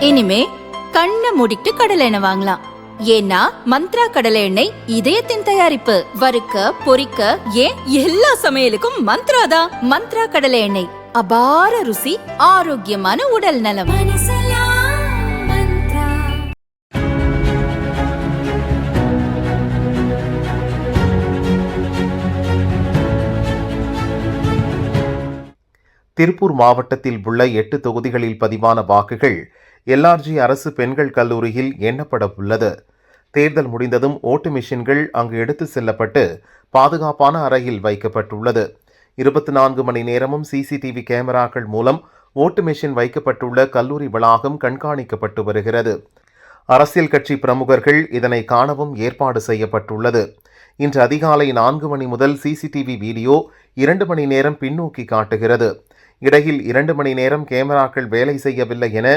இனிமே கண்ணை மூடிட்டு கடலை எண்ணெய் வாங்கலாம். ஏன்னா மந்த்ரா கடலை எண்ணெய் இதயத்தின் தயாரிப்பு. வறுக்க பொரிக்க ஏன் எல்லா சமையலுக்கும் மந்த்ரா தான். மந்த்ரா கடலை எண்ணெய், அபார ருசி, ஆரோக்கியமான உடல் நலம். திருப்பூர் மாவட்டத்தில் உள்ள 8 தொகுதிகளில் பதிவான வாக்குகள் எல்ஆர்ஜி அரசு பெண்கள் கல்லூரியில் எண்ணப்பட உள்ளது. தேர்தல் முடிந்ததும் ஓட்டு மிஷின்கள் அங்கு எடுத்து செல்லப்பட்டு பாதுகாப்பான அறையில் வைக்கப்பட்டுள்ளது. 24 மணி நேரமும் சிசிடிவி கேமராக்கள் மூலம் ஓட்டு மிஷின் வைக்கப்பட்டுள்ள கல்லூரி வளாகம் கண்காணிக்கப்பட்டு வருகிறது. அரசியல் கட்சி பிரமுகர்கள் இதனை காணவும் ஏற்பாடு செய்யப்பட்டுள்ளது. இன்று அதிகாலை 4 மணி முதல் சிசிடிவி வீடியோ 2 மணி நேரம் பின்னோக்கி காட்டுகிறது. இடையில் 2 மணி நேரம் கேமராக்கள் வேலை செய்யவில்லை என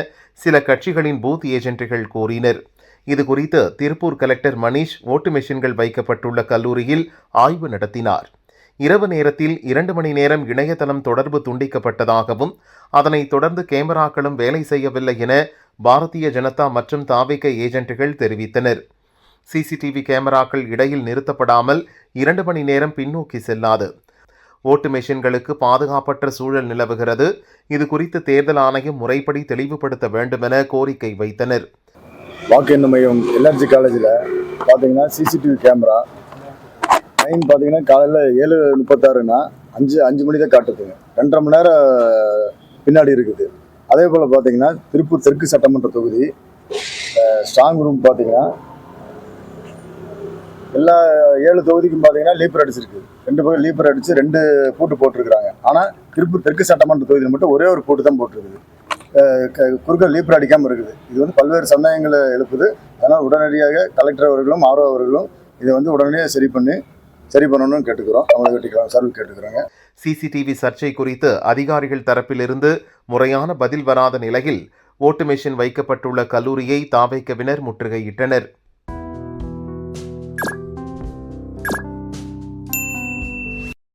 சில கட்சிகளின் பூத் ஏஜென்ட்டுகள் கூறினர். இதுகுறித்து திருப்பூர் கலெக்டர் மணிஷ் ஓட்டு மெஷின்கள் வைக்கப்பட்டுள்ள கல்லூரியில் ஆய்வு நடத்தினார். இரவு நேரத்தில் 2 மணி நேரம் இணையதளம் தொடர்பு துண்டிக்கப்பட்டதாகவும் அதனைத் தொடர்ந்து கேமராக்களும் வேலை செய்யவில்லை என பாரதிய ஜனதா மற்றும் தாவேக ஏஜென்ட்டுகள் தெரிவித்தனர். சிசிடிவி கேமராக்கள் இடையில் நிறுத்தப்படாமல் 2 மணி நேரம் பின்னோக்கி செல்லாது. ஓட்டு மெஷின்களுக்கு பாதுகாப்பற்ற சூழல் நிலவுகிறது. இது குறித்து தேர்தல் ஆணையம் முறைப்படி தெளிவுபடுத்த வேண்டும் என கோரிக்கை வைத்தனர். வாக்கு எண்ணும் மையம் எல்ஆர்ஜி காலேஜில் பார்த்தீங்கன்னா சிசிடிவி கேமரா டைம் பார்த்தீங்கன்னா காலையில் 7:36னா 5 மணி தான் காட்டுதுங்க. 2.5 மணி நேரம் பின்னாடி இருக்குது. அதே போல் பார்த்தீங்கன்னா திருப்பூர் தெற்கு சட்டமன்ற தொகுதி ஸ்ட்ராங் ரூம் பார்த்தீங்கன்னா எல்லா 7 தொகுதிக்கும் பார்த்தீங்கன்னா லீப்பர் அடிச்சிருக்கு. 2 பக்கம் லீப்பர் அடித்து 2 பூட்டு போட்டிருக்கிறாங்க. ஆனால் திருப்பூர் தெற்கு சட்டமன்ற தொகுதியில் மட்டும் ஒரே ஒரு பூட்டு தான் போட்டிருக்குது. குறுக்க லீப்பர் அடிக்காமல் இருக்குது. இது வந்து பல்வேறு சந்தேகங்களை எழுப்புது. அதனால் உடனடியாக கலெக்டர் அவர்களும் ஆர்ஓ அவர்களும் இதை வந்து உடனடியாக சரி பண்ணணும்னு கேட்டுக்கிறோம். தமிழக சார்பில் கேட்டுக்கிறாங்க. சிசிடிவி சர்ச்சை குறித்து அதிகாரிகள் தரப்பிலிருந்து முறையான பதில் வராத நிலையில் ஓட்டு மெஷின் வைக்கப்பட்டுள்ள கல்லூரியை தாவேகவினர் முற்றுகையிட்டனர்.